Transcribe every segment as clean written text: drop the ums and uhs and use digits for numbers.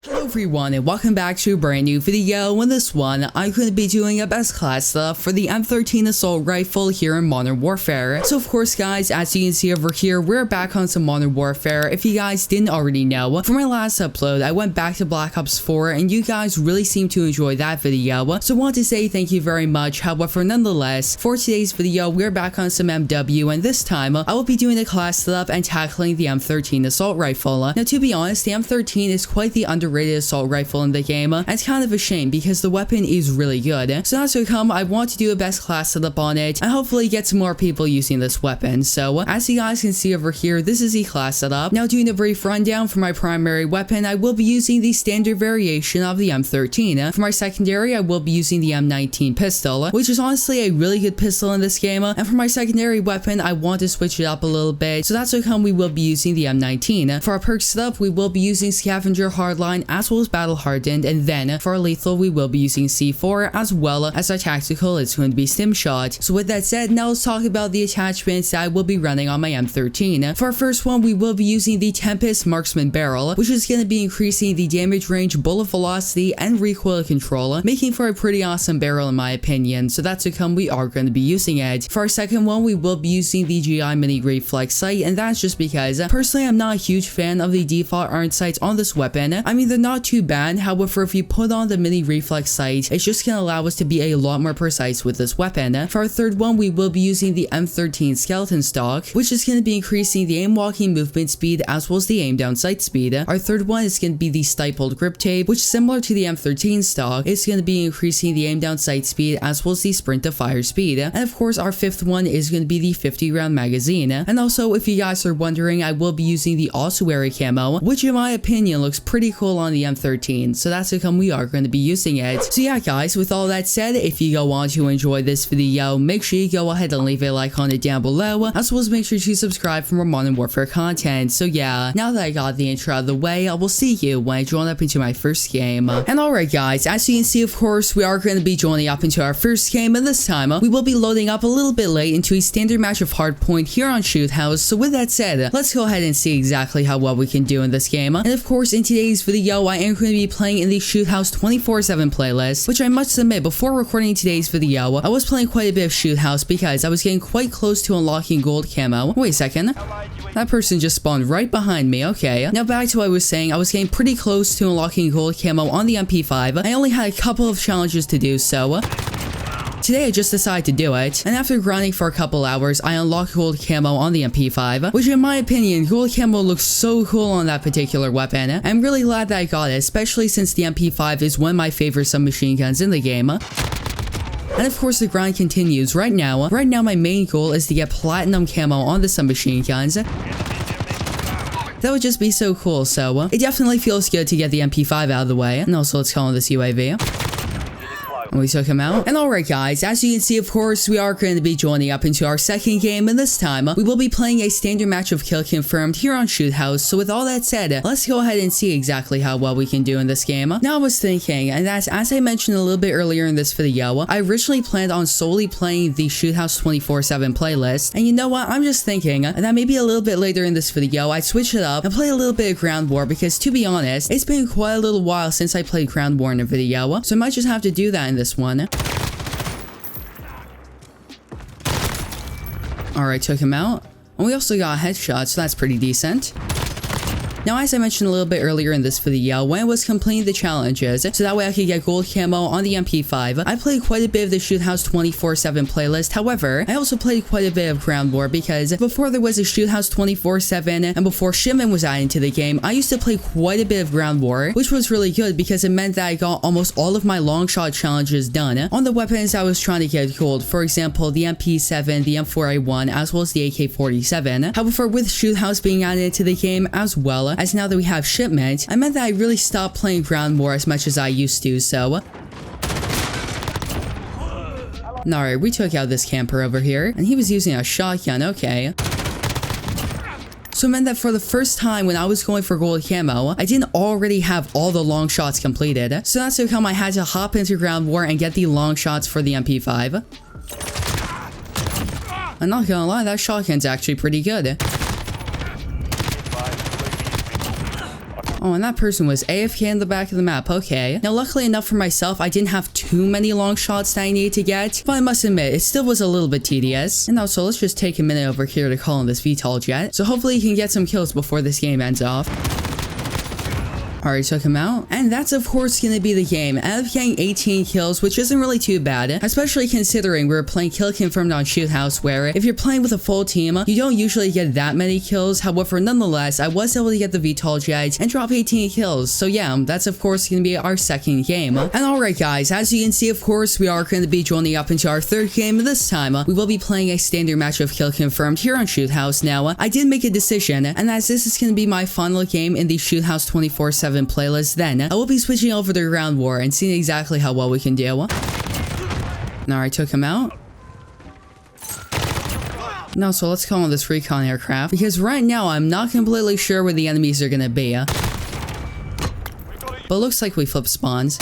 Hello everyone and welcome back to a brand new video. In this one, I'm going to be doing a best class stuff for the M13 assault rifle here in Modern Warfare. So of course guys, as you can see over here, we're back on some Modern Warfare. If you guys didn't already know, for my last upload, I went back to Black Ops 4 and you guys really seem to enjoy that video. So I want to say thank you very much. However, nonetheless, for today's video, we're back on some MW and this time, I will be doing the class setup and tackling the M13 assault rifle. Now to be honest, the M13 is quite the underrated assault rifle in the game, and it's kind of a shame because the weapon is really good. So that's how come I want to do a best class setup on it and hopefully get some more people using this weapon. So as you guys can see over here, this is the class setup. Now doing a brief rundown for my primary weapon, I will be using the standard variation of the M13. For my secondary, I will be using the M19 pistol, which is honestly a really good pistol in this game. And for my secondary weapon, I want to switch it up a little bit. So that's how come we will be using the M19. For our perk setup, we will be using Scavenger Hardline as well as Battle Hardened, and then for our lethal we will be using C4 as well as our tactical is going to be Stim Shot. So with that said, now let's talk about the attachments that I will be running on my M13. For our first one, we will be using the Tempest Marksman Barrel, which is going to be increasing the damage range, bullet velocity, and recoil control, making for a pretty awesome barrel in my opinion. So that's how come we are going to be using it. For our second one, we will be using the GI Mini Reflex Sight, and that's just because personally I'm not a huge fan of the default iron sights on this weapon. I mean, they're not too bad, however if you put on the mini reflex sight, it's just gonna allow us to be a lot more precise with this weapon. For our third one, we will be using the M13 skeleton stock, which is gonna be increasing the aim walking movement speed as well as the aim down sight speed. Our third one is gonna be the stippled grip tape, which similar to the M13 stock is gonna be increasing the aim down sight speed as well as the sprint to fire speed. And of course our fifth one is gonna be the 50 round magazine. And also if you guys are wondering, I will be using the ossuary camo, which in my opinion looks pretty cool on the M13, so that's how come we are going to be using it. So yeah guys, with all that said, if you go on to enjoy this video, make sure you go ahead and leave a like on it down below, as well as make sure to subscribe for more Modern Warfare content. So yeah, now that I got the intro out of the way, I will see you when I join up into my first game. And alright guys, as you can see, of course, we are going to be joining up into our first game, and this time, we will be loading up a little bit late into a standard match of Hardpoint here on Shoot House. So with that said, let's go ahead and see exactly how well we can do in this game. And of course, in today's video, I am going to be playing in the Shoot House 24/7 playlist, which I must admit, before recording today's video, I was playing quite a bit of Shoot House because I was getting quite close to unlocking gold camo. Wait a second. That person just spawned right behind me. Okay. Now back to what I was saying, I was getting pretty close to unlocking gold camo on the MP5. I only had a couple of challenges to do so. Today I just decided to do it, and after grinding for a couple hours, I unlocked gold camo on the MP5, which in my opinion, gold camo looks so cool on that particular weapon. I'm really glad that I got it, especially since the MP5 is one of my favorite submachine guns in the game. And of course the grind continues right now. Right now my main goal is to get platinum camo on the submachine guns. That would just be so cool, so it definitely feels good to get the MP5 out of the way. And also let's call on this UAV. And we took him out. And alright guys, as you can see, of course, we are going to be joining up into our second game, and this time, we will be playing a standard match of Kill Confirmed here on Shoot House. So with all that said, let's go ahead and see exactly how well we can do in this game. Now I was thinking, and that's as I mentioned a little bit earlier in this video, I originally planned on solely playing the Shoot House 24/7 playlist, and you know what, I'm just thinking that maybe a little bit later in this video, I'd switch it up and play a little bit of Ground War, because to be honest, it's been quite a little while since I played Ground War in a video, so I might just have to do that in this one. Alright, took him out. And we also got a headshot, so that's pretty decent. Now, as I mentioned a little bit earlier in this video, when I was completing the challenges, so that way I could get gold camo on the MP5, I played quite a bit of the Shoot House 24/7 playlist. However, I also played quite a bit of Ground War because before there was a Shoot House 24/7 and before shipment was added to the game, I used to play quite a bit of Ground War, which was really good because it meant that I got almost all of my long shot challenges done on the weapons I was trying to get gold. For example, the MP7, the M4A1, as well as the AK-47. However, with Shoot House being added to the game as well, as now that we have shipment, I meant that I really stopped playing Ground War as much as I used to, so. Alright, we took out this camper over here, and he was using a shotgun, okay. So it meant that for the first time when I was going for gold camo, I didn't already have all the long shots completed. So that's how come I had to hop into Ground War and get the long shots for the MP5. I'm not gonna lie, that shotgun's actually pretty good. Oh, and that person was AFK in the back of the map. Okay. Now, luckily enough for myself, I didn't have too many long shots that I needed to get, but I must admit, it still was a little bit tedious. And also, let's just take a minute over here to call in this VTOL jet. So hopefully you can get some kills before this game ends off. Alright, took him out. And that's of course gonna be the game. I ended up getting 18 kills, which isn't really too bad, especially considering we were playing kill confirmed on Shoot House, where if you're playing with a full team, you don't usually get that many kills. However, nonetheless, I was able to get the VTOL jet and drop 18 kills. So yeah, that's of course gonna be our second game. And alright guys, as you can see, of course, we are gonna be joining up into our third game. This time, we will be playing a standard match of kill confirmed here on Shoot House. Now, I did make a decision, and as this is gonna be my final game in the Shoot House 24/7 playlist, then I will be switching over to ground war and seeing exactly how well we can do. Now I took him out. Now, so let's call on this recon aircraft, because right now I'm not completely sure where the enemies are gonna be. But it looks like we flipped spawns.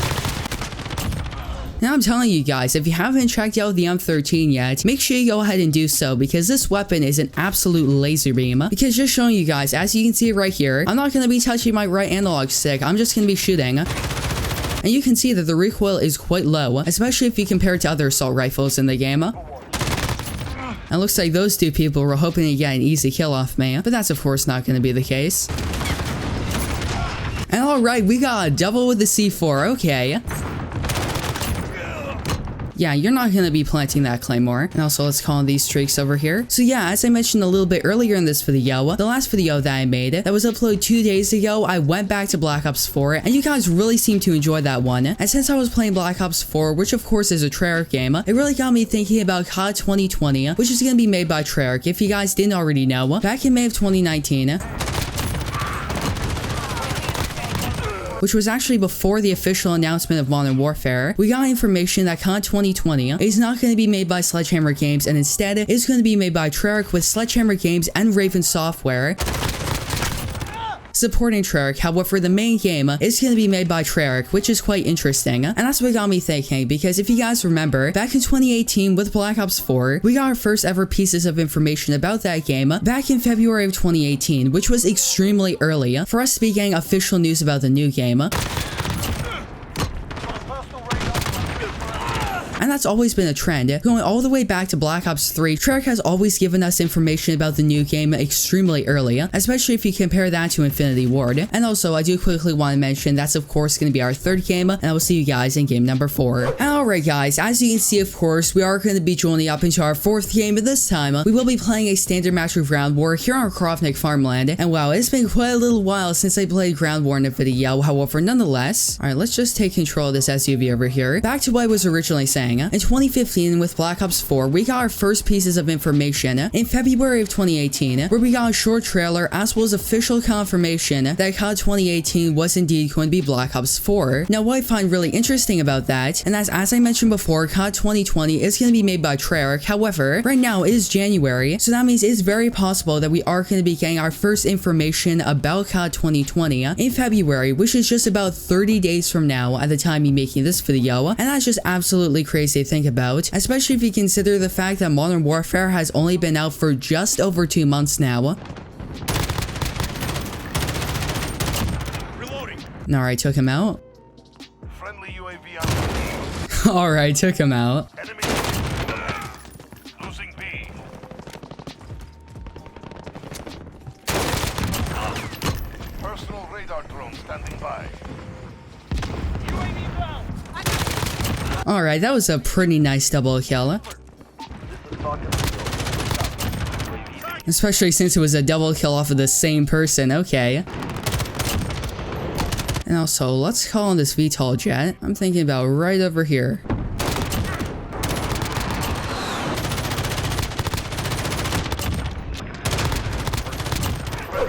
Now I'm telling you guys, if you haven't checked out the M13 yet, make sure you go ahead and do so, because this weapon is an absolute laser beam. Because just showing you guys, as you can see right here, I'm not going to be touching my right analog stick, I'm just going to be shooting. And you can see that the recoil is quite low, especially if you compare it to other assault rifles in the game. It looks like those two people were hoping to get an easy kill off me, but that's of course not going to be the case. And alright, we got a double with the C4, okay. Yeah, you're not going to be planting that claymore. And also, let's call on these streaks over here. So yeah, as I mentioned a little bit earlier in this video, the last video that I made that was uploaded 2 days ago, I went back to Black Ops 4, and you guys really seemed to enjoy that one. And since I was playing Black Ops 4, which of course is a Treyarch game, it really got me thinking about COD 2020, which is going to be made by Treyarch, if you guys didn't already know, back in May of 2019. Which was actually before the official announcement of Modern Warfare. We got information that COD 2020 is not going to be made by Sledgehammer Games, and instead is going to be made by Treyarch with Sledgehammer Games and Raven Software supporting Treyarch. However, the main game is going to be made by Treyarch, which is quite interesting. And that's what got me thinking, because if you guys remember, back in 2018 with Black Ops 4, we got our first ever pieces of information about that game back in February of 2018, which was extremely early for us to be getting official news about the new game. And that's always been a trend. Going all the way back to Black Ops 3, Treyarch has always given us information about the new game extremely early, especially if you compare that to Infinity Ward. And also, I do quickly want to mention that's of course going to be our third game, and I will see you guys in game number 4. And alright guys, as you can see, of course, we are going to be joining up into our fourth game, but this time, we will be playing a standard match of Ground War here on Krovnik Farmland. And wow, it's been quite a little while since I played Ground War in a video, however, nonetheless. Alright, let's just take control of this SUV over here. Back to what I was originally saying. In 2015, with Black Ops 4, we got our first pieces of information in February of 2018, where we got a short trailer as well as official confirmation that COD 2018 was indeed going to be Black Ops 4. Now, what I find really interesting about that, and as I mentioned before, COD 2020 is going to be made by Treyarch. However, right now it is January, so that means it's very possible that we are going to be getting our first information about COD 2020 in February, which is just about 30 days from now at the time me making this video, and that's just absolutely crazy to think about, especially if you consider the fact that Modern Warfare has only been out for just over 2 months now. Reloading. Alright, took him out. Friendly UAV on. Alright, took him out. Enemy. Losing B. Personal radar drone standing by. Alright, that was a pretty nice double kill. Especially since it was a double kill off of the same person, okay. And also, let's call on this VTOL jet. I'm thinking about right over here.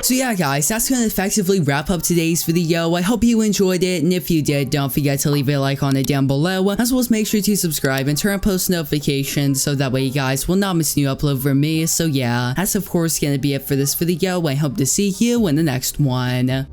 So yeah guys, that's going to effectively wrap up today's video. I hope you enjoyed it, and if you did, don't forget to leave a like on it down below, as well as make sure to subscribe and turn on post notifications so that way you guys will not miss a new upload from me. So yeah, that's of course going to be it for this video. I hope to see you in the next one.